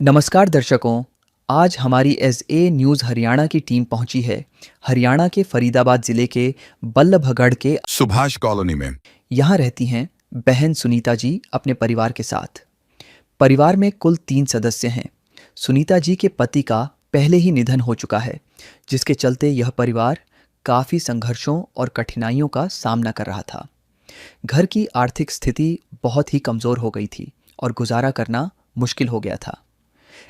नमस्कार दर्शकों। आज हमारी एस.ए. न्यूज़ हरियाणा की टीम पहुंची है हरियाणा के फरीदाबाद ज़िले के बल्लभगढ़ के सुभाष कॉलोनी में। यहाँ रहती हैं बहन सुनीता जी अपने परिवार के साथ। परिवार में कुल 3 सदस्य हैं। सुनीता जी के पति का पहले ही निधन हो चुका है, जिसके चलते यह परिवार काफ़ी संघर्षों और कठिनाइयों का सामना कर रहा था। घर की आर्थिक स्थिति बहुत ही कमज़ोर हो गई थी और गुजारा करना मुश्किल हो गया था।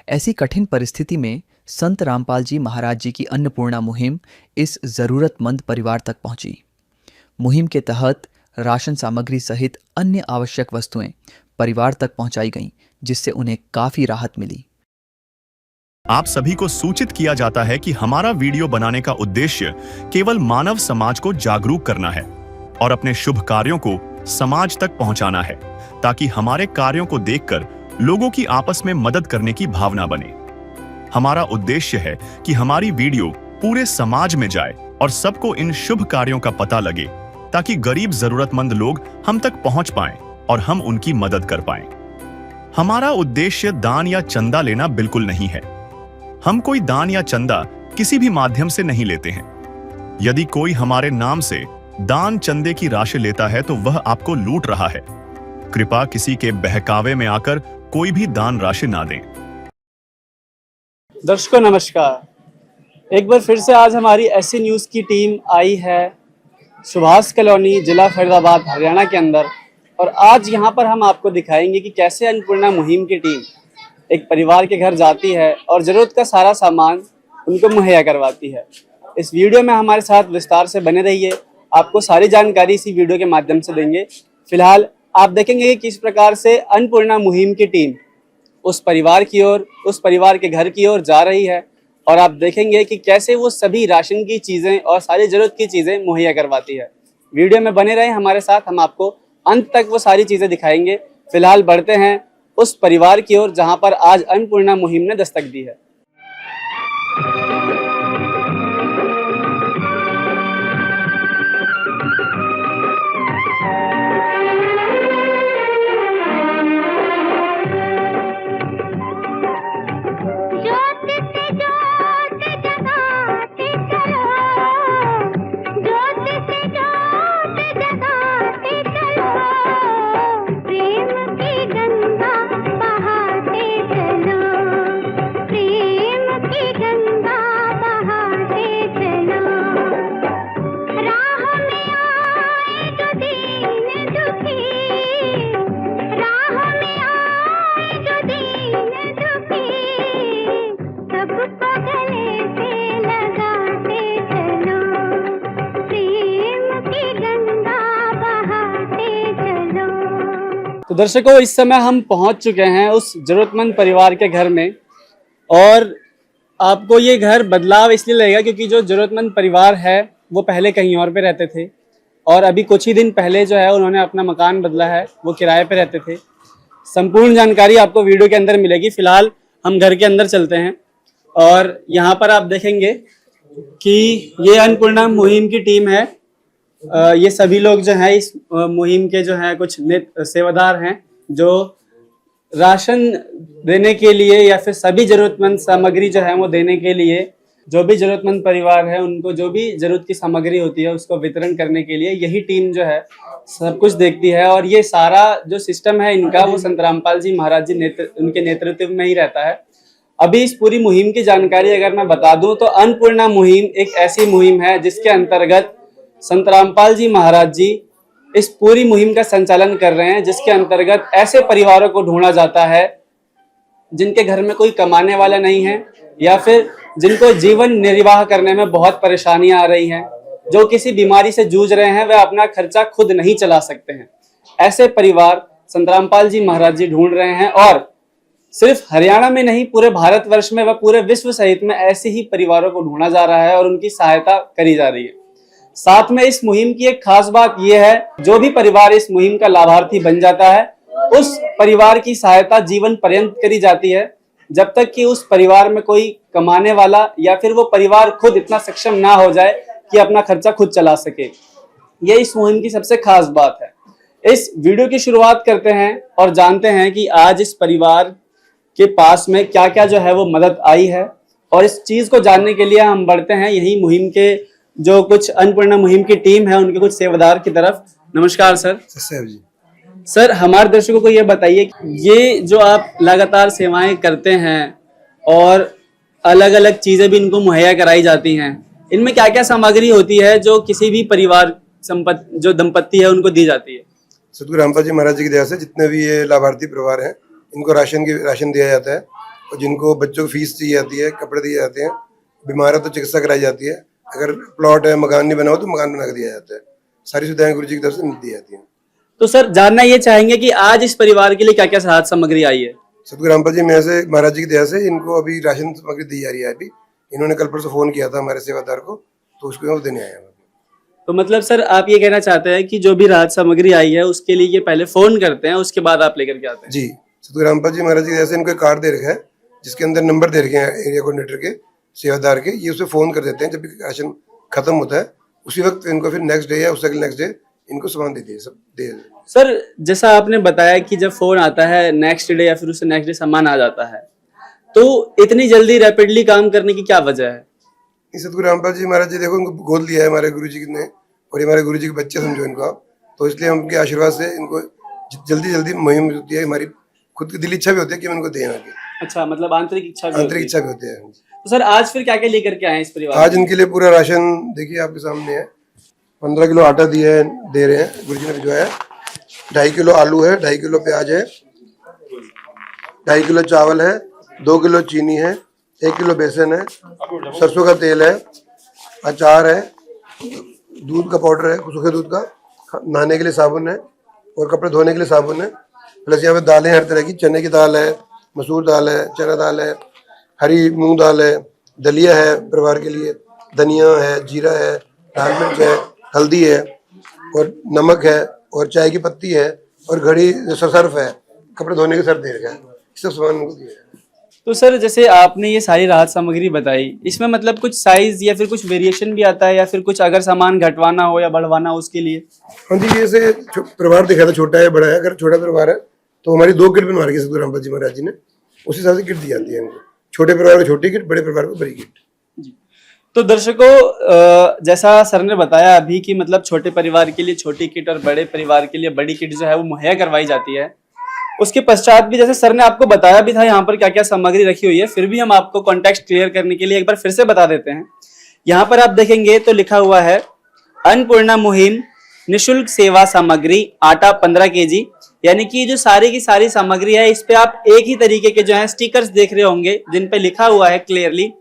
ऐसी कठिन परिस्थिति में संत रामपाल जी महाराज जी की अन्नपूर्णा मुहिम इस ज़रूरतमंद परिवार तक पहुंची। मुहिम के तहत राशन सामग्री सहित अन्य आवश्यक वस्तुएं परिवार तक पहुंचाई गईं, जिससे उन्हें काफ़ी राहत मिली। आप सभी को सूचित किया जाता है कि हमारा वीडियो बनाने का उद्देश्य केवल मानव समाज को जागरूक करना है और अपने शुभ कार्यों को समाज तक पहुंचाना है, ताकि हमारे कार्यों को देखकर लोगों की आपस में मदद करने की भावना बने। हमारा उद्देश्य है कि हमारी वीडियो पूरे समाज में जाए और सबको इन शुभ कार्यों का पता लगे, ताकि गरीब जरूरतमंद लोग हम तक पहुंच पाएं और हम उनकी मदद कर पाएं। हमारा उद्देश्य दान या चंदा लेना बिल्कुल नहीं है। हम कोई दान या चंदा किसी भी माध्यम से नहीं लेते हैं। यदि कोई हमारे नाम से दान चंदे की राशि लेता है तो वह आपको लूट रहा है। कृपया किसी के बहकावे में आकर कोई भी दान राशि ना दें। दर्शकों नमस्कार। एक बार फिर से आज हमारी एस.ए. न्यूज़ की टीम आई है सुभाष कॉलोनी, जिला फरीदाबाद, हरियाणा के अंदर। और आज यहाँ पर हम आपको दिखाएंगे कि कैसे अन्नपूर्णा मुहिम की टीम एक परिवार के घर जाती है और ज़रूरत का सारा सामान उनको मुहैया करवाती है। इस वीडियो में हमारे साथ विस्तार से बने रहिए। आपको सारी जानकारी इसी वीडियो के माध्यम से देंगे। फिलहाल आप देखेंगे कि किस प्रकार से अन्नपूर्णा मुहिम की टीम उस परिवार की ओर, उस परिवार के घर की ओर जा रही है, और आप देखेंगे कि कैसे वो सभी राशन की चीज़ें और सारी ज़रूरत की चीज़ें मुहैया करवाती है। वीडियो में बने रहें हमारे साथ, हम आपको अंत तक वो सारी चीज़ें दिखाएंगे। फिलहाल बढ़ते हैं उस परिवार की ओर जहाँ पर आज अन्नपूर्णा मुहिम ने दस्तक दी है। तो दर्शकों, इस समय हम पहुंच चुके हैं उस जरूरतमंद परिवार के घर में। और आपको ये घर बदलाव इसलिए लगेगा क्योंकि जो जरूरतमंद परिवार है वो पहले कहीं और पे रहते थे, और अभी कुछ ही दिन पहले जो है उन्होंने अपना मकान बदला है, वो किराए पे रहते थे। संपूर्ण जानकारी आपको वीडियो के अंदर मिलेगी। फिलहाल हम घर के अंदर चलते हैं और यहाँ पर आप देखेंगे कि ये अन्नपूर्णा मुहिम की टीम है। ये सभी लोग जो हैं इस मुहिम के जो हैं कुछ सेवादार हैं, जो राशन देने के लिए या फिर सभी जरूरतमंद सामग्री जो है वो देने के लिए, जो भी जरूरतमंद परिवार है उनको जो भी जरूरत की सामग्री होती है उसको वितरण करने के लिए यही टीम जो है सब कुछ देखती है। और ये सारा जो सिस्टम है इनका, वो संत रामपाल जी महाराज जी उनके नेतृत्व में ही रहता है। अभी इस पूरी मुहिम की जानकारी अगर मैं बता दूं तो अन्नपूर्णा मुहिम एक ऐसी मुहिम है जिसके अंतर्गत संत रामपाल जी महाराज जी इस पूरी मुहिम का संचालन कर रहे हैं, जिसके अंतर्गत ऐसे परिवारों को ढूंढा जाता है जिनके घर में कोई कमाने वाला नहीं है, या फिर जिनको जीवन निर्वाह करने में बहुत परेशानियां आ रही हैं, जो किसी बीमारी से जूझ रहे हैं, वह अपना खर्चा खुद नहीं चला सकते हैं। ऐसे परिवार संत रामपाल जी महाराज जी ढूंढ रहे हैं, और सिर्फ हरियाणा में नहीं, पूरे भारतवर्ष में व पूरे विश्व सहित में ऐसे ही परिवारों को ढूंढा जा रहा है और उनकी सहायता करी जा रही है। साथ में इस मुहिम की एक खास बात यह है, जो भी परिवार इस मुहिम का लाभार्थी बन जाता है उस परिवार की सहायता जीवन पर्यंत करी जाती है, जब तक कि उस परिवार में कोई कमाने वाला या फिर वो परिवार खुद इतना सक्षम ना हो जाए कि अपना खर्चा खुद चला सके। ये इस मुहिम की सबसे खास बात है। इस वीडियो की शुरुआत करते हैं और जानते हैं कि आज इस परिवार के पास में क्या क्या जो है वो मदद आई है। और इस चीज को जानने के लिए हम बढ़ते हैं यही मुहिम के जो कुछ अन्नपूर्णा मुहिम की टीम है उनके कुछ सेवादार की तरफ। नमस्कार सर। जी। सर हमारे दर्शकों को ये बताइए कि ये जो आप लगातार सेवाएं करते हैं और अलग अलग चीजें भी इनको मुहैया कराई जाती हैं, इनमें क्या क्या सामग्री होती है जो किसी भी परिवार संपत्ति जो दंपत्ति है उनको दी जाती है? सतगुरु रामपाल जी महाराज जी की दया से जितने भी ये लाभार्थी परिवार हैं इनको राशन दिया जाता है, और जिनको बच्चों को फीस दी जाती है, कपड़े दिए जाते हैं, बीमार है तो चिकित्सा कराई जाती है, अगर प्लॉट है मकान नहीं बना हो तो मकान बना के दिया जाता है। सारी सुविधाएं गुरु जी की तरफ से दी जाती हैं। तो सर जानना ये चाहेंगे कि आज इस परिवार के लिए क्या क्या राहत सामग्री आई है? सतगुरु रामपाल जी महाराज जी की दया से इनको अभी राशन सामग्री दी जा रही है। अभी इन्होंने कल परसों फोन किया था हमारे सेवादार को, तो उसको वो देने आया। तो मतलब सर आप ये कहना चाहते हैं कि जो भी राहत सामग्री आई है उसके लिए ये पहले फोन करते हैं, उसके बाद आप लेकर के आते हैं? जी, सतगुरु रामपाल जी महाराज जी की दया से इनको एक कार्ड दे रखा है जिसके अंदर नंबर दे रखे हैं एरिया कोऑर्डिनेटर के, सेवादार के। ये उसे फोन कर देते हैं जब भी राशन खत्म होता है, उसी वक्त इनको फिर नेक्स्ट डे या उससे अगले नेक्स्ट डे इनको सामान दे दिए सब दे। सर जैसा आपने बताया कि जब फोन आता है नेक्स्ट डे या फिर उससे नेक्स्ट डे सामान आ जाता है, तो इतनी जल्दी रैपिडली काम करने की क्या वजह है? सतगुरु रामपाल जी महाराज जी देखो इनको गोद लिया है हमारे गुरु जी ने, और ये हमारे गुरु जी के बच्चे समझो इनको आप, तो इसलिए हम उनके आशीर्वाद से इनको जल्दी मुहिम होती है, हमारी खुद की दिल इच्छा भी होती है कि हम इनको दें आगे। अच्छा, मतलब आंतरिक इच्छा भी होती है। तो सर आज फिर क्या क्या लेकर के आए इस परिवार? आज इनके लिए पूरा राशन देखिए आपके सामने है। 15 किलो आटा दे रहे हैं, गुरु जी ने भिजवाया। 2.5 किलो आलू है, 2.5 किलो प्याज है, 2.5 किलो चावल है, 2 किलो चीनी है, 1 किलो बेसन है, सरसों का तेल है, अचार है, दूध का पाउडर है, सूखे दूध का, नहाने के लिए साबुन है और कपड़े धोने के लिए साबुन है। प्लस यहाँ पे दालें हर तरह की, चने की दाल है, मसूर दाल है, चना दाल है, हरी मूंग दाल है, दलिया है परिवार के लिए, धनिया है, जीरा है, लाल मिर्च है, हल्दी है और नमक है और चाय की पत्ती है और घड़ी सर्फ है, कपड़े धोने के सर्फ दे रखा है, सब सामान उनको दिया है। तो सर जैसे आपने ये सारी राहत सामग्री बताई, इसमें मतलब कुछ साइज या फिर कुछ वेरिएशन भी आता है या फिर कुछ अगर सामान घटवाना हो या बढ़वाना हो उसके लिए? हाँ जी, जैसे परिवार देखा था छोटा है बड़ा है, अगर छोटा परिवार है तो हमारी 2 किट बनवा रखी है सतगुरु रामपाल जी महाराज जी ने, उस हिसाब से किट दी जाती है इनको। छोटे परिवार को छोटी किट, बड़े परिवार को बड़ी किट। तो दर्शकों जैसा सर ने बताया अभी कि मतलब छोटे परिवार के लिए छोटी किट और बड़े परिवार के लिए बड़ी किट जो है वो मुहैया करवाई जाती है। उसके पश्चात भी जैसे सर ने आपको बताया भी था यहाँ पर क्या क्या सामग्री रखी हुई है, फिर भी हम आपको कॉन्टेक्स्ट क्लियर करने के लिए एक बार फिर से बता देते हैं। यहाँ पर आप देखेंगे तो लिखा हुआ है अन्नपूर्णा मुहिम निःशुल्क सेवा सामग्री आटा 15 kg, यानी कि जो सारी की सारी सामग्री है इस पे आप एक ही तरीके के जो है स्टिकर्स देख रहे होंगे जिन पे लिखा हुआ है क्लियरली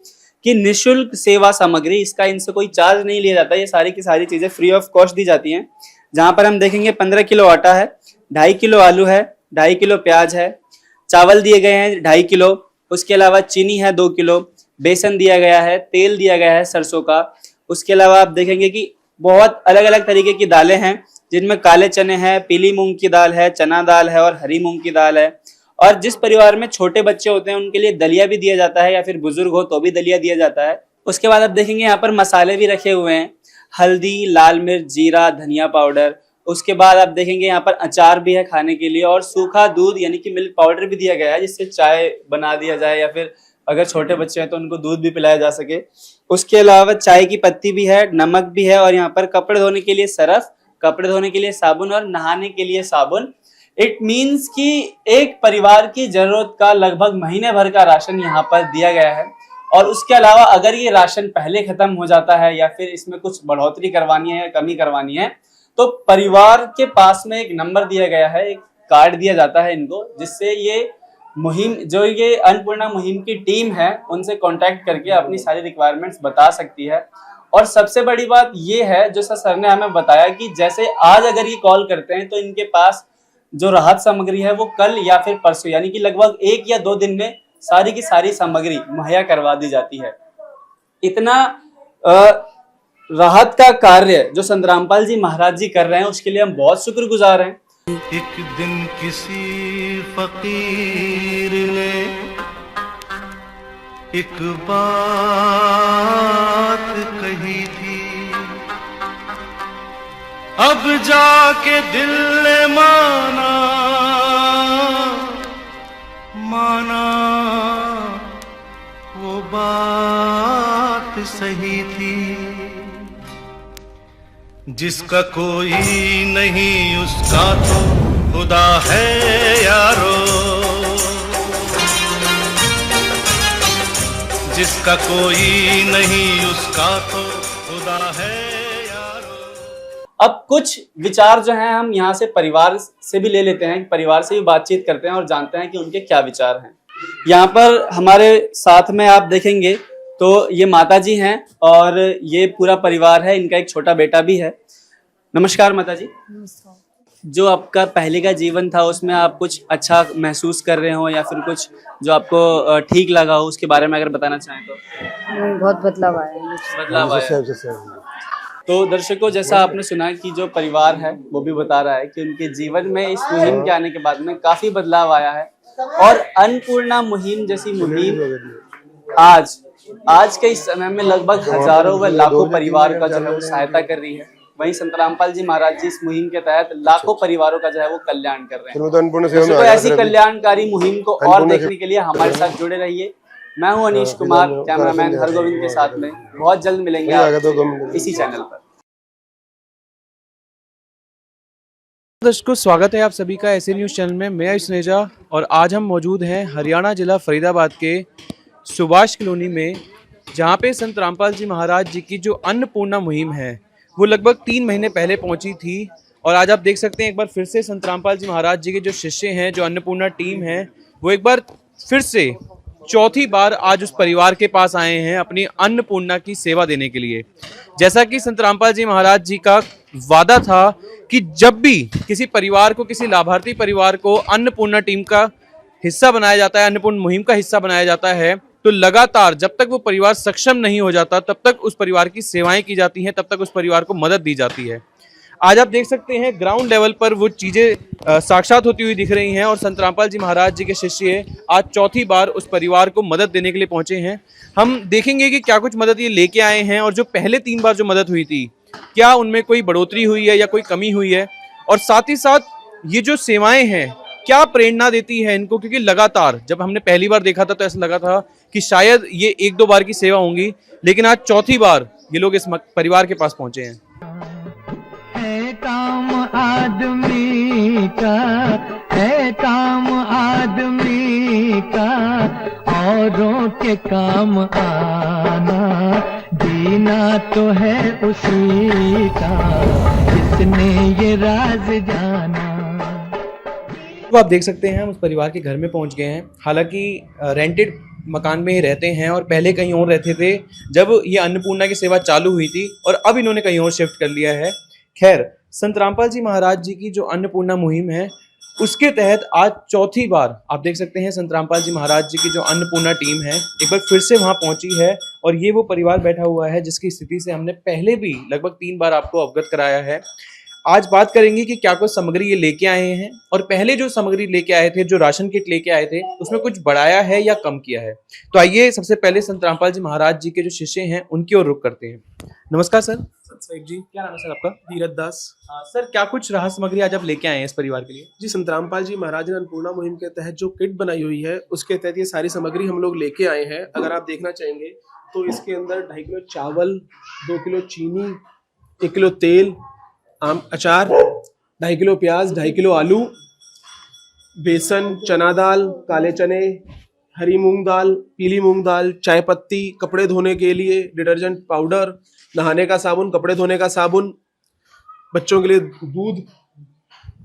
कि निःशुल्क सेवा सामग्री। इसका इनसे कोई चार्ज नहीं लिया जाता, ये सारी की सारी चीजें फ्री ऑफ कॉस्ट दी जाती हैं। जहां पर हम देखेंगे 15 किलो आटा है, 2.5 किलो आलू है, 2.5 किलो प्याज है, चावल दिए गए हैं 2.5 किलो, उसके अलावा चीनी है 2 किलो, बेसन दिया गया है, तेल दिया गया है सरसों का। उसके अलावा आप देखेंगे कि बहुत अलग अलग तरीके की दालें हैं जिनमें काले चने हैं, पीली मूंग की दाल है, चना दाल है और हरी मूंग की दाल है। और जिस परिवार में छोटे बच्चे होते हैं उनके लिए दलिया भी दिया जाता है या फिर बुजुर्ग हो तो भी दलिया दिया जाता है। उसके बाद आप देखेंगे यहाँ पर मसाले भी रखे हुए हैं, हल्दी, लाल मिर्च, जीरा, धनिया पाउडर। उसके बाद आप देखेंगे यहाँ पर अचार भी है खाने के लिए और सूखा दूध यानी कि मिल्क पाउडर भी दिया गया है जिससे चाय बना दिया जाए या फिर अगर छोटे बच्चे हैं तो उनको दूध भी पिलाया जा सके। उसके अलावा चाय की पत्ती भी है, नमक भी है और यहाँ पर कपड़े धोने के लिए सरफ, कपड़े धोने के लिए साबुन और नहाने के लिए साबुन। इट मीन्स कि एक परिवार की जरूरत का लगभग महीने भर का राशन यहाँ पर दिया गया है। और उसके अलावा अगर ये राशन पहले खत्म हो जाता है या फिर इसमें कुछ बढ़ोतरी करवानी है या कमी करवानी है तो परिवार के पास में एक नंबर दिया गया है, एक कार्ड दिया जाता है इनको, जिससे ये मुहिम जो ये अन्नपूर्णा मुहिम की टीम है उनसे कांटेक्ट करके अपनी सारी रिक्वायरमेंट्स बता सकती है। और सबसे बड़ी बात ये है जो सर ने हमें बताया कि जैसे आज अगर ये कॉल करते हैं तो इनके पास जो राहत सामग्री है वो कल या फिर परसों यानी कि लगभग 1 या 2 दिन में सारी की सारी सामग्री मुहैया करवा दी जाती है। इतना राहत का कार्य जो संत रामपाल जी महाराज जी कर रहे हैं उसके लिए हम बहुत शुक्रगुजार हैं। एक दिन किसी फकीर ने एक बात कही थी, अब जाके दिल ने माना माना वो बात सही थी। जिसका कोई नहीं उसका तो खुदा है यारो, जिसका कोई नहीं उसका तो खुदा है यारो। अब कुछ विचार जो हैं हम यहाँ से परिवार से भी ले लेते हैं, परिवार से भी बातचीत करते हैं और जानते हैं कि उनके क्या विचार हैं। यहाँ पर हमारे साथ में आप देखेंगे तो ये माता जी हैं और ये पूरा परिवार है, इनका एक छोटा बेटा भी है। नमस्कार माता जी। जो आपका पहले का जीवन था उसमें आप कुछ अच्छा महसूस कर रहे हो या फिर कुछ जो आपको ठीक लगा हो उसके बारे में अगर बताना चाहें तो? बहुत बदलाव आया है। बदलाव आया। तो दर्शकों, जैसा आपने सुना कि जो परिवार है वो भी बता रहा है कि उनके जीवन में इस मुहिम के आने के बाद में काफी बदलाव आया है और अन्नपूर्णा मुहिम जैसी मुहिम आज के इस समय में लगभग हजारों व लाखों परिवार का जो है वो सहायता कर रही है। वहीं संत रामपाल जी महाराज जी इस मुहिम के तहत लाखों परिवारों का जो है वो कल्याण कर रहे हैं। तो ऐसी कल्याणकारी मुहिम को और देखने के लिए हमारे साथ जुड़े रहिए। मैं हूं अनीश कुमार, कैमरामैन हरगोविंद के साथ में। बहुत जल्द मिलेंगे आप इसी चैनल पर। दर्शकों, स्वागत है आप सभी का ऐसे न्यूज़ चैनल में। मैं स्नेजा और आज हम मौजूद हैं हरियाणा जिला फरीदाबाद के सुभाष कॉलोनी में, जहां पे संत रामपाल जी महाराज जी की जो अन्नपूर्णा मुहिम है वो लगभग 3 महीने पहले पहुंची थी। और आज आप देख सकते हैं एक बार फिर से संत रामपाल जी महाराज जी के जो शिष्य हैं, जो अन्नपूर्णा टीम है, वो एक बार फिर से चौथी बार आज उस परिवार के पास आए हैं अपनी अन्नपूर्णा की सेवा देने के लिए। जैसा कि संत रामपाल जी महाराज जी का वादा था कि जब भी किसी परिवार को, किसी लाभार्थी परिवार को अन्नपूर्णा टीम का हिस्सा बनाया जाता है, अन्नपूर्णा मुहिम का हिस्सा बनाया जाता है, तो लगातार जब तक वो परिवार सक्षम नहीं हो जाता तब तक उस परिवार की सेवाएं की जाती हैं, तब तक उस परिवार को मदद दी जाती है। आज आप देख सकते हैं ग्राउंड लेवल पर वो चीज़ें साक्षात होती हुई दिख रही हैं और संत रामपाल जी महाराज जी के शिष्य आज चौथी बार उस परिवार को मदद देने के लिए पहुंचे हैं। हम देखेंगे कि क्या कुछ मदद ये लेके आए हैं और जो पहले 3 बार जो मदद हुई थी, क्या उनमें कोई बढ़ोतरी हुई है या कोई कमी हुई है, और साथ ही साथ ये जो सेवाएं हैं क्या प्रेरणा देती है इनको। क्योंकि लगातार जब हमने पहली बार देखा था तो ऐसा लगा था कि शायद ये 1-2 बार की सेवा होंगी, लेकिन आज चौथी बार ये लोग इस परिवार के पास पहुंचे हैं। है काम आदमी का, है काम आदमी का, औरों के काम आना, जीना तो है उसी का जिसने ये राज जाना। तो आप देख सकते हैं हम उस परिवार के घर में पहुंच गए हैं। हालांकि रेंटेड मकान में ही रहते हैं और पहले कहीं और रहते थे जब ये अन्नपूर्णा की सेवा चालू हुई थी, और अब इन्होंने कहीं और शिफ्ट कर लिया है। खैर, संत रामपाल जी महाराज जी की जो अन्नपूर्णा मुहिम है उसके तहत आज चौथी बार आप देख सकते हैं संत रामपाल जी महाराज जी की जो अन्नपूर्णा टीम है एक बार फिर से वहां पहुंची है। और ये वो परिवार बैठा हुआ है जिसकी स्थिति से हमने पहले भी लगभग 3 बार आपको अवगत कराया है। आज बात करेंगे कि क्या कुछ सामग्री ये लेके आए हैं और पहले जो सामग्री लेके आए थे, जो राशन किट लेके आए थे, उसमें कुछ बढ़ाया है या कम किया है। तो आइए सबसे पहले संत रामपाल जी महाराज जी के जो शिष्य हैं उनकी ओर रुख करते हैं। नमस्कार सर। सतसाहिब जी। क्या नाम है सर आपका? धीरज दास। सर, क्या कुछ राहत सामग्री आज आप लेके आए हैं इस परिवार के लिए? जी, संत रामपाल जी महाराज ने अन्नपूर्णा मुहिम के तहत जो किट बनाई हुई है उसके तहत ये सारी सामग्री हम लोग लेके आए हैं। अगर आप देखना चाहेंगे तो इसके अंदर 2.5 किलो चावल, 2 किलो चीनी, 1 किलो तेल, आम अचार, 2.5 किलो प्याज, 2.5 किलो आलू, बेसन, चना दाल, काले चने, हरी मूंग दाल, पीली मूंग दाल, चाय पत्ती, कपड़े धोने के लिए डिटर्जेंट पाउडर, नहाने का साबुन, कपड़े धोने का साबुन, बच्चों के लिए दूध,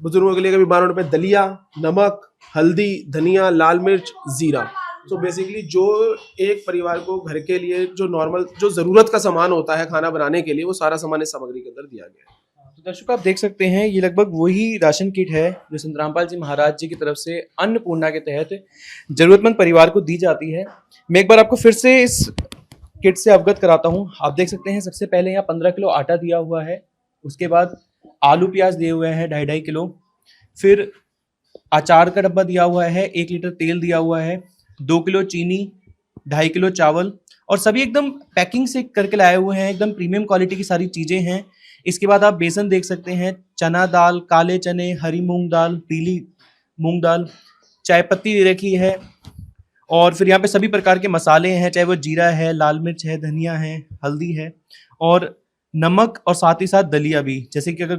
बुजुर्गों के लिए कभी 12 रुपए दलिया, नमक, हल्दी, धनिया, लाल मिर्च, जीरा। तो बेसिकली जो एक परिवार को घर के लिए जो नॉर्मल जो जरूरत का सामान होता है खाना बनाने के लिए, वो सारा सामान इस सामग्री के अंदर दिया गया है। तो दर्शकों, आप देख सकते हैं ये लगभग वही राशन किट है जो संत रामपाल जी महाराज जी की तरफ से अन्नपूर्णा के तहत जरूरतमंद परिवार को दी जाती है। मैं एक बार आपको फिर से इस किट से अवगत कराता हूं। आप देख सकते हैं सबसे पहले यहाँ 15 किलो आटा दिया हुआ है, उसके बाद आलू प्याज दिए हुए हैं 2.5 किलो, फिर अचार का डब्बा दिया हुआ है, 1 लीटर तेल दिया हुआ है, 2 किलो चीनी, 2.5 किलो चावल, और सभी एकदम पैकिंग से करके लाए हुए हैं, एकदम प्रीमियम क्वालिटी की सारी चीजें हैं। इसके बाद आप बेसन देख सकते हैं, चना दाल, काले चने, हरी मूंग दाल, पीली मूंग दाल, चाय पत्ती दे रखी है, और फिर यहाँ पे सभी प्रकार के मसाले हैं, चाहे वो जीरा है, लाल मिर्च है, धनिया है, हल्दी है और नमक, और साथ ही साथ दलिया भी, जैसे कि अगर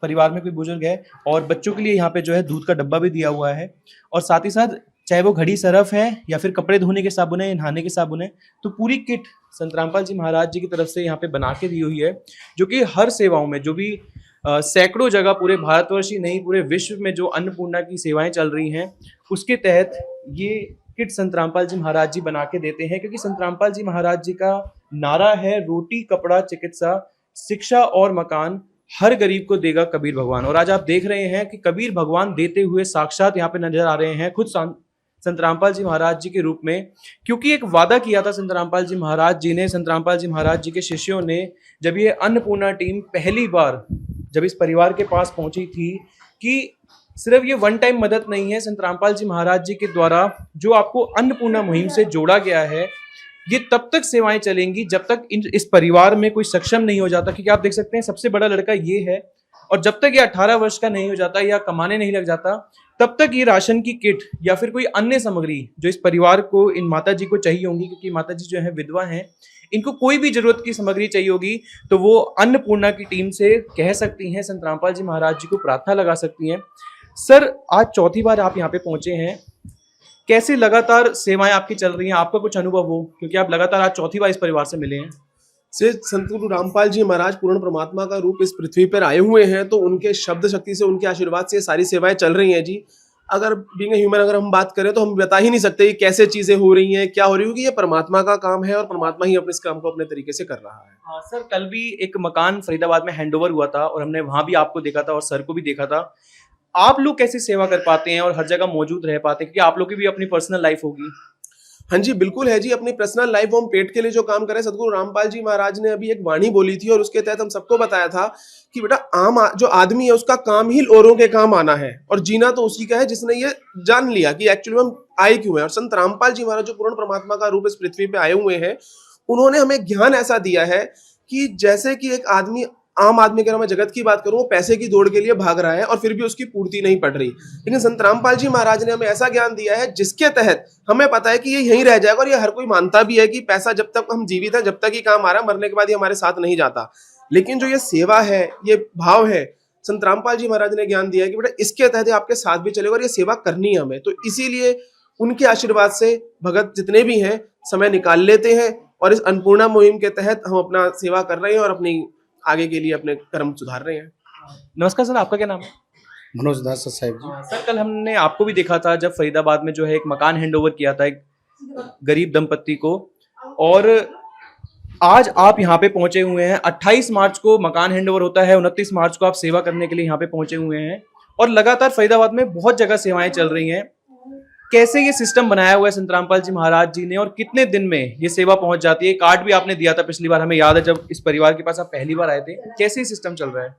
परिवार में कोई बुजुर्ग है, और बच्चों के लिए यहाँ पे जो है दूध का डब्बा भी दिया हुआ है, और साथ ही साथ चाहे वो घड़ी सरफ है या फिर कपड़े धोने के साबुन है, नहाने के साबुन है, तो पूरी किट संत रामपाल जी महाराज जी की तरफ से यहाँ पे बना के दी हुई है, जो कि हर सेवाओं में, जो भी सैकड़ों जगह पूरे भारतवर्ष ही नहीं पूरे विश्व में जो अन्नपूर्णा की सेवाएं चल रही हैं, उसके तहत ये किट संत रामपाल जी महाराज जी बना के देते हैं। क्योंकि संत रामपाल जी महाराज जी का नारा है, रोटी कपड़ा चिकित्सा शिक्षा और मकान हर गरीब को देगा कबीर भगवान। और आज आप देख रहे हैं कि कबीर भगवान देते हुए साक्षात यहाँ पे नजर आ रहे हैं, खुद संत रामपाल जी महाराज जी के रूप में। क्योंकि एक वादा किया था संत रामपाल जी महाराज जी ने, संत रामपाल जी महाराज जी के शिष्यों ने, जब ये अन्नपूर्णा टीम पहली बार जब इस परिवार के पास पहुंची थी, कि सिर्फ ये वन टाइम मदद नहीं है, संत रामपाल जी महाराज जी के द्वारा जो आपको अन्नपूर्णा मुहिम से जोड़ा गया है, ये तब तक सेवाएं चलेंगी जब तक इस परिवार में कोई सक्षम नहीं हो जाता। क्योंकि आप देख सकते हैं सबसे बड़ा लड़का ये है, और जब तक ये 18 वर्ष का नहीं हो जाता या कमाने नहीं लग जाता, तब तक ये राशन की किट या फिर कोई अन्य सामग्री जो इस परिवार को, इन माता जी को चाहिए होंगी, क्योंकि माता जी जो है विधवा हैं, इनको कोई भी जरूरत की सामग्री चाहिए होगी तो वो अन्नपूर्णा की टीम से कह सकती हैं, संत रामपाल जी महाराज जी को प्रार्थना लगा सकती हैं। सर, आज चौथी बार आप यहाँ पे पहुंचे हैं, कैसे लगातार सेवाएं आपकी चल रही हैं, आपका कुछ अनुभव हो, क्योंकि आप लगातार आज चौथी बार इस परिवार से मिले हैं। से संत गुरु रामपाल जी महाराज पूर्ण परमात्मा का रूप इस पृथ्वी पर आए हुए हैं, तो उनके शब्द शक्ति से, उनके आशीर्वाद से सारी सेवाएं चल रही हैं जी। अगर बीइंग ह्यूमन अगर हम बात करें तो हम बता ही नहीं सकते कि कैसे चीजें हो रही हैं, क्या हो रही है, क्योंकि ये परमात्मा का काम है और परमात्मा ही अपने इस काम को अपने तरीके से कर रहा है। हाँ सर, कल भी एक मकान फरीदाबाद में हैंडओवर हुआ था और हमने वहां भी आपको देखा था और सर को भी देखा था। आप लोग कैसे सेवा कर पाते हैं और हर जगह मौजूद रह पाते हैं, क्योंकि आप लोग की भी अपनी पर्सनल लाइफ होगी। हाँ जी, बिल्कुल है जी, अपनी पर्सनल लाइफ हम पेट के लिए जो काम कर रहे हैं। सदगुरु रामपाल जी महाराज ने अभी एक वाणी बोली थी और उसके तहत हम सबको बताया था कि बेटा जो आदमी है उसका काम ही औरों के काम आना है, और जीना तो उसी का है जिसने ये जान लिया कि एक्चुअली हम आए क्यों हैं। और संत रामपाल जी महाराज जो पूर्ण परमात्मा का रूप इस पृथ्वी पे आए हुए हैं, उन्होंने हमें ज्ञान ऐसा दिया है कि जैसे कि एक आदमी, आम आदमी अगर मैं जगत की बात करूं, वो पैसे की दौड़ के लिए भाग रहा है और फिर भी उसकी पूर्ति नहीं पड़ रही, लेकिन संत रामपाल जी महाराज ने हमें ऐसा ज्ञान दिया है जिसके तहत हमें पता है कि ये यहीं रह जाएगा। और ये हर कोई मानता भी है कि पैसा जब तक हम जीवित हैं, जब तक ही काम आ रहा है, मरने के बाद ये हमारे साथ नहीं जाता। लेकिन जो ये सेवा है, ये भाव है, संत रामपाल जी महाराज ने ज्ञान दिया है कि बेटा इसके तहत आपके साथ भी चलेगा और ये सेवा करनी है हमें। तो इसीलिए उनके आशीर्वाद से भगत जितने भी हैं समय निकाल लेते हैं और इस अन्नपूर्णा मुहिम के तहत हम अपना सेवा कर रहे हैं और अपनी आगे के लिए अपने कर्म सुधार रहे हैं। नमस्कार सर, आपका क्या नाम है? मनोज दास साहब जी। सर, कल हमने आपको भी देखा था जब फरीदाबाद में जो है एक मकान हैंडओवर किया था एक गरीब दंपत्ति को, और आज आप यहाँ पे पहुंचे हुए हैं। 28 मार्च को मकान हैंडओवर होता है, 29 मार्च को आप सेवा करने के लिए यहाँ पे पहुंचे हुए हैं, और लगातार फरीदाबाद में बहुत जगह सेवाएं चल रही हैं। कैसे ये सिस्टम बनाया हुआ है संत रामपाल जी महाराज जी ने, और कितने दिन में ये सेवा पहुंच जाती है? कार्ड भी आपने दिया था पिछली बार, हमें याद है जब इस परिवार के पास आप पहली बार आए थे। कैसे ये सिस्टम चल रहा है?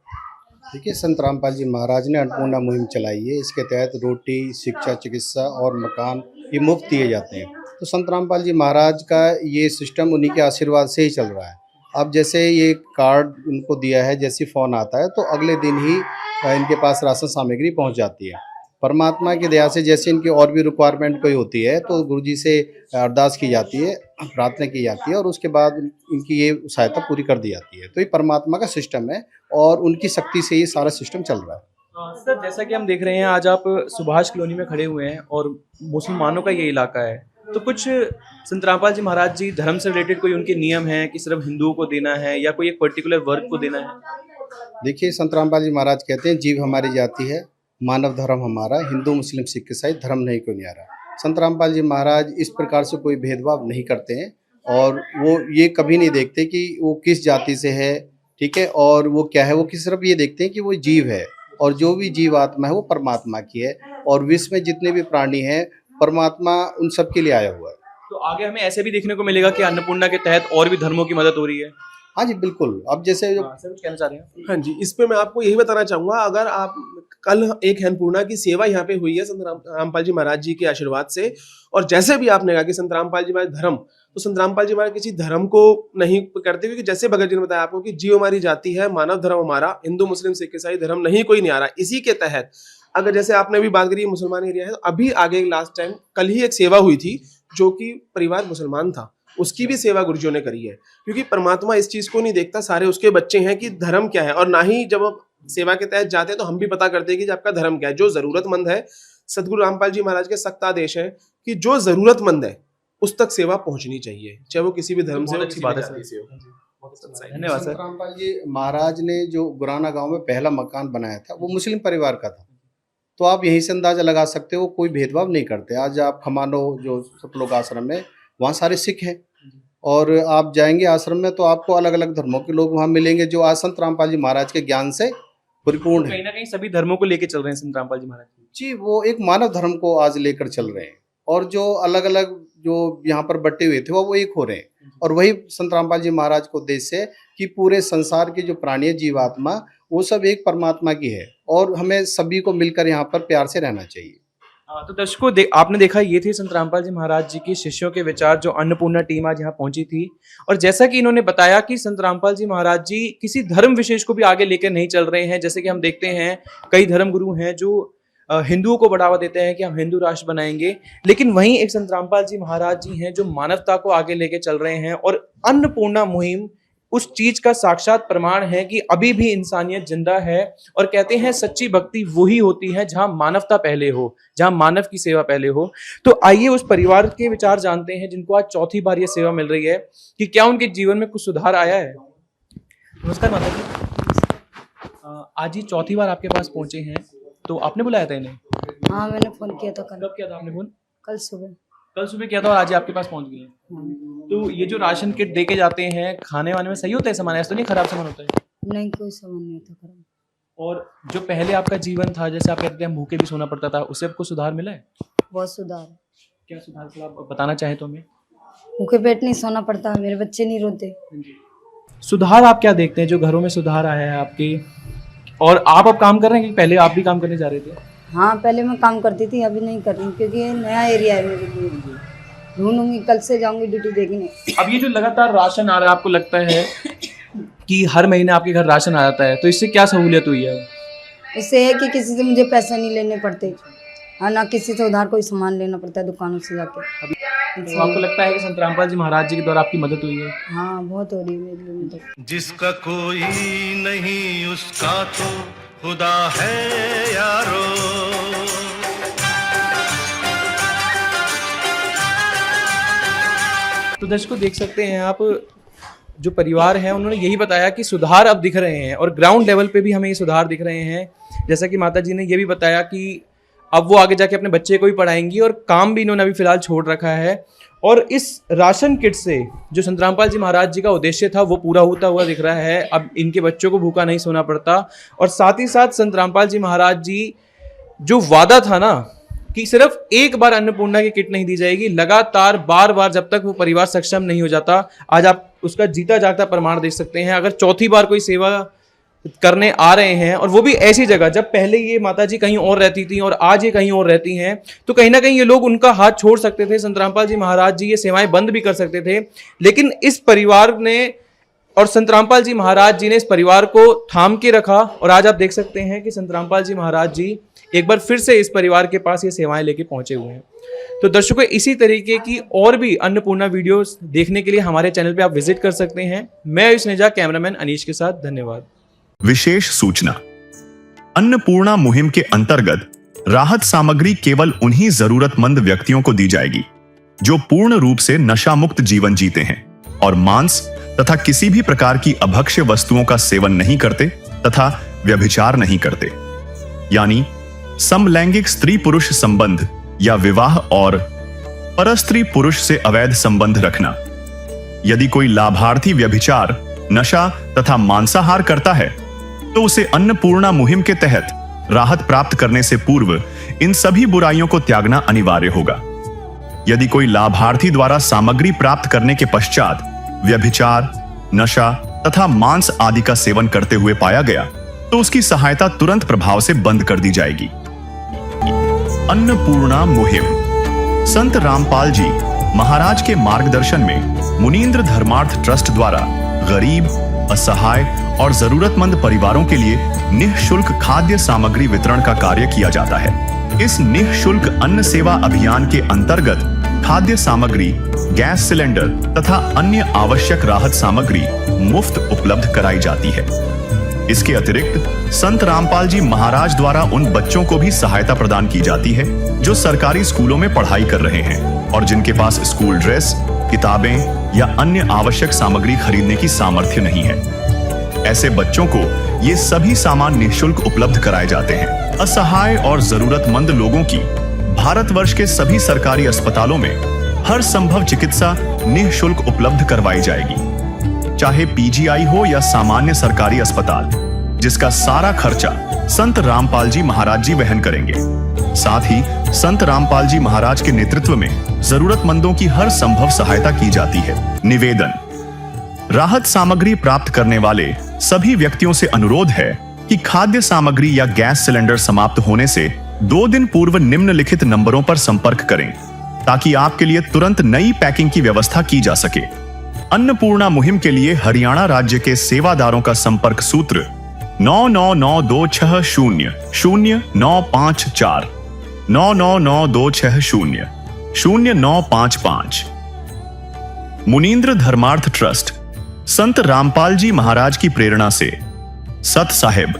देखिए, संत रामपाल जी महाराज ने अन्नपूर्णा मुहिम चलाई है। इसके तहत रोटी शिक्षा चिकित्सा और मकान ये मुफ्त दिए जाते हैं। तो संत रामपाल जी महाराज का ये सिस्टम उन्हीं के आशीर्वाद से ही चल रहा है। अब जैसे ये कार्ड उनको दिया है, जैसे फ़ोन आता है तो अगले दिन ही इनके पास राशन सामग्री पहुँच जाती है। परमात्मा की दया से जैसे इनकी और भी रिक्वायरमेंट कोई होती है तो गुरुजी से अरदास की जाती है, प्रार्थना की जाती है, और उसके बाद इनकी ये सहायता पूरी कर दी जाती है। तो ये परमात्मा का सिस्टम है और उनकी शक्ति से ये सारा सिस्टम चल रहा है। सर, जैसा कि हम देख रहे हैं आज आप सुभाष कॉलोनी में खड़े हुए हैं और मुसलमानों का ये इलाका है, तो कुछ संत रामपाल जी महाराज जी धर्म से रिलेटेड कोई उनके नियम हैं कि सिर्फ हिंदुओं को देना है या कोई एक पर्टिकुलर वर्ग को देना है? देखिए, संत रामपाल जी महाराज कहते हैं जीव हमारी जाति है, मानव धर्म हमारा, हिंदू मुस्लिम सिख ईसाई धर्म नहीं कोई न्यारा। संत रामपाल जी महाराज इस प्रकार से कोई भेदभाव नहीं करते हैं और वो ये कभी नहीं देखते कि वो किस जाति से है, ठीक है, और वो क्या है। वो सिर्फ ये देखते हैं कि वो जीव है और जो भी जीव आत्मा है वो परमात्मा की है, और विश्व में जितने भी प्राणी हैं परमात्मा उन सब के लिए आया हुआ है। तो आगे हमें ऐसे भी देखने को मिलेगा कि अन्नपूर्णा के तहत और भी धर्मों की मदद हो रही है? हाँ जी, बिल्कुल। अब जैसे सर कुछ कहना चाह रहे हैं? हाँ जी, इस पे मैं आपको यही बताना चाहूँगा, अगर आप कल एक अन्नपूर्णा की सेवा यहाँ पे हुई है संत रामपाल जी महाराज जी के आशीर्वाद से, और जैसे भी आपने कहा कि संत रामपाल जी महाराज धर्म, तो संत रामपाल जी महाराज किसी धर्म को नहीं करते, क्योंकि जैसे भगत जी ने बताया आपको कि जीव हमारी जाति है, मानव धर्म हमारा, हिंदू मुस्लिम सिख ईसाई धर्म नहीं कोई न्यारा। इसी के तहत अगर जैसे आपने भी बात करी मुसलमान एरिया है, तो अभी आगे लास्ट टाइम कल ही एक सेवा हुई थी जो कि परिवार मुसलमान था, उसकी भी सेवा गुरुजियों ने करी है। क्योंकि परमात्मा इस चीज को नहीं देखता, सारे उसके बच्चे हैं कि धर्म क्या है, और ना ही जब आप सेवा के तहत जाते हैं तो हम भी पता करते हैं कि आपका धर्म क्या है। जो जरूरतमंद है, सदगुरु रामपाल जी महाराज के सख्त आदेश है कि जो जरूरतमंद है उस तक सेवा पहुंचनी चाहिए, चाहे वो किसी भी धर्म से हो, किसी भी जाति से हो। धन्यवाद संत सर। रामपाल जी महाराज ने जो गुराना गांव में पहला मकान बनाया था वो मुस्लिम परिवार का था, तो आप यहीं से अंदाजा लगा सकते हो, कोई भेदभाव नहीं करते। आज आप खमानो जो सब लोग आश्रम में, वहाँ सारे सिख हैं, और आप जाएंगे आश्रम में तो आपको अलग अलग धर्मों के लोग वहाँ मिलेंगे जो आज संत रामपाल जी महाराज के ज्ञान से परिपूर्ण है। कहीं ना कहीं सभी धर्मों को लेके चल रहे हैं संत रामपाल जी महाराज जी, वो एक मानव धर्म को आज लेकर चल रहे हैं, और जो अलग अलग जो यहाँ पर बटे हुए थे वो एक हो रहे हैं। और वही संत रामपाल जी महाराज को उद्देश्य है कि पूरे संसार के जो प्राणी है, जीवात्मा, वो सब एक परमात्मा की है, और हमें सभी को मिलकर यहाँ पर प्यार से रहना चाहिए। तो दर्शकों आपने देखा, ये थे संत रामपाल जी महाराज जी की शिष्यों के विचार, जो अन्नपूर्णा टीम आज यहाँ पहुंची थी। और जैसा कि इन्होंने बताया कि संत रामपाल जी महाराज जी किसी धर्म विशेष को भी आगे लेकर नहीं चल रहे हैं। जैसे कि हम देखते हैं कई धर्म गुरु हैं जो हिंदुओं को बढ़ावा देते हैं कि हम हिंदू राष्ट्र बनाएंगे, लेकिन वहीं एक संत रामपाल जी महाराज जी हैं जो मानवता को आगे लेके चल रहे हैं। और अन्नपूर्णा मुहिम उस चीज का साक्षात प्रमाण है कि अभी भी इंसानियत जिंदा है। और कहते हैं सच्ची भक्ति वही होती है जहां मानवता पहले हो, जहां मानव की सेवा पहले हो। तो आइए उस परिवार के विचार जानते हैं जिनको आज चौथी बार ये सेवा मिल रही है, कि क्या उनके जीवन में कुछ सुधार आया है। नमस्कार माता जी, आज ये चौथी बार आपके पास पहुंचे हैं, तो आपने बुलाया था इन्हें? हाँ, मैंने फोन किया था कल। कब किया था आपने फोन? कल सुबह। कल सुबह किया था और आज ये आपके पास पहुंच गए हैं। तो ये जो राशन किट दे के जाते हैं, खाने वाने में सही होता है सामान, ऐसा तो नहीं खराब सामान होता है? नहीं, कोई सामान नहीं था खराब। और जो पहले आपका जीवन था, जैसे आप कहते हैं भूखे भी सोना पड़ता था, उससे आपको सुधार मिला है? बहुत सुधार है। क्या सुधार, थोड़ा आप बताना चाहें तो हमें। भूखे पेट नहीं सोना पड़ता, मेरे बच्चे नहीं रोते। सुधार आप क्या देखते हैं जो घरों में सुधार आया है आपके? और आप अब काम कर रहे हैं कि पहले आप भी काम करने जा रहे थे? हाँ, पहले मैं काम करती थी, अभी नहीं कर रही क्योंकि ये नया एरिया है मेरे लिए। ढूंढूंगी, कल से जाऊंगी ड्यूटी देखने। अब ये जो लगातार राशन आ रहा है, आपको लगता है कि हर महीने आपके घर राशन आ जाता है, तो इससे क्या सहूलियत हुई है? इससे है कि किसी से मुझे पैसे नहीं लेने पड़ते, और ना किसी से उधार कोई सामान लेना पड़ता है दुकानों से जाके। तो आपको लगता है कि संत रामपाल जी महाराज जी के द्वारा आपकी मदद हुई है? हाँ, बहुत हो रही है मेरे लिए मदद। जिसका कोई नहीं उसका तो खुदा है यारो। तो दर्शकों देख सकते हैं आप, जो परिवार है उन्होंने यही बताया कि सुधार अब दिख रहे हैं, और ग्राउंड लेवल पे भी हमें ये सुधार दिख रहे हैं। जैसा कि माता जी ने ये भी बताया कि अब वो आगे जाके अपने बच्चे को भी पढ़ाएंगी, और काम भी इन्होंने अभी फिलहाल छोड़ रखा है। और इस राशन किट से जो संत रामपाल जी महाराज जी का उद्देश्य था वो पूरा होता हुआ दिख रहा है। अब इनके बच्चों को भूखा नहीं सोना पड़ता। और साथ ही साथ संत रामपाल जी महाराज जी जो वादा था ना कि सिर्फ एक बार अन्नपूर्णा की किट नहीं दी जाएगी, लगातार बार बार जब तक वो परिवार सक्षम नहीं हो जाता, आज आप उसका जीता जागता प्रमाण देख सकते हैं। अगर चौथी बार कोई सेवा करने आ रहे हैं, और वो भी ऐसी जगह जब पहले ये माता जी कहीं और रहती थी और आज ये कहीं और रहती हैं, तो कहीं ना कहीं ये लोग उनका हाथ छोड़ सकते थे, संत रामपाल जी महाराज जी ये सेवाएं बंद भी कर सकते थे। लेकिन इस परिवार ने और संत रामपाल जी महाराज जी ने इस परिवार को थाम के रखा, और आज आप देख सकते हैं कि संत रामपाल जी महाराज जी एक बार फिर से इस परिवार के पास ये सेवाएं लेके पहुंचे हुए हैं। तो दर्शकों, इसी तरीके की और भी अन्नपूर्णा वीडियोस देखने के लिए हमारे चैनल पे आप विजिट कर सकते हैं। मैं आयुष नेजा, कैमरामैन अनीश के साथ, धन्यवाद। विशेष सूचना, अन्नपूर्णा मुहिम के अंतर्गत राहत सामग्री केवल उन्हीं जरूरतमंद व्यक्तियों को दी जाएगी जो पूर्ण रूप से नशा मुक्त जीवन जीते हैं और मांस तथा किसी भी प्रकार की अभक्ष्य वस्तुओं का सेवन नहीं करते तथा व्यभिचार नहीं करते, यानी समलैंगिक स्त्री पुरुष संबंध या विवाह और परस्त्री पुरुष से अवैध संबंध रखना। यदि कोई लाभार्थी व्यभिचार, नशा तथा मांसाहार करता है तो उसे अन्नपूर्णा मुहिम के तहत राहत प्राप्त करने से पूर्व इन सभी बुराइयों को त्यागना अनिवार्य होगा। यदि कोई लाभार्थी द्वारा सामग्री प्राप्त करने के पश्चात व्यभिचार, नशा तथा मांस आदि का सेवन करते हुए पाया गया तो उसकी सहायता तुरंत प्रभाव से बंद कर दी जाएगी। अन्नपूर्णा मुहिम संत रामपाल जी महाराज के मार्गदर्शन में मुनींद्र धर्मार्थ ट्रस्ट द्वारा गरीब, असहाय और जरूरतमंद परिवारों के लिए निःशुल्क खाद्य सामग्री वितरण का कार्य किया जाता है। इस निःशुल्क अन्न सेवा अभियान के अंतर्गत खाद्य सामग्री, गैस सिलेंडर तथा अन्य आवश्यक राहत सामग्री मुफ्त उपलब्ध कराई जाती है। इसके अतिरिक्त संत रामपाल जी महाराज द्वारा उन बच्चों को भी सहायता प्रदान की जाती है जो सरकारी स्कूलों में पढ़ाई कर रहे हैं और जिनके पास स्कूल ड्रेस, किताबें या अन्य आवश्यक सामग्री खरीदने की सामर्थ्य नहीं है। ऐसे बच्चों को ये सभी सामान निःशुल्क उपलब्ध कराए जाते हैं। असहाय और जरूरतमंद लोगों की भारतवर्ष के सभी सरकारी अस्पतालों में हर संभव चिकित्सा निःशुल्क उपलब्ध करवाई जाएगी, चाहे पीजीआई हो या सामान्य सरकारी अस्पताल, जिसका सारा खर्चा संत रामपाल जी महाराज जी वहन करेंगे। साथ ही संत रामपाल जी महाराज के नेतृत्व में जरूरतमंदों की हर संभव सहायता की जाती है। निवेदन: राहत सामग्री प्राप्त करने वाले सभी व्यक्तियों से अनुरोध है कि खाद्य सामग्री या गैस सिलेंडर समाप्त होने से 2 दिन पूर्व निम्नलिखित नंबरों पर संपर्क करें ताकि आपके लिए तुरंत नई पैकिंग की व्यवस्था की जा सके। अन्नपूर्णा मुहिम के लिए हरियाणा राज्य के सेवादारों का संपर्क सूत्र 9992600954 9992600955। मुनींद्र धर्मार्थ ट्रस्ट संत रामपाल जी महाराज की प्रेरणा से सत साहिब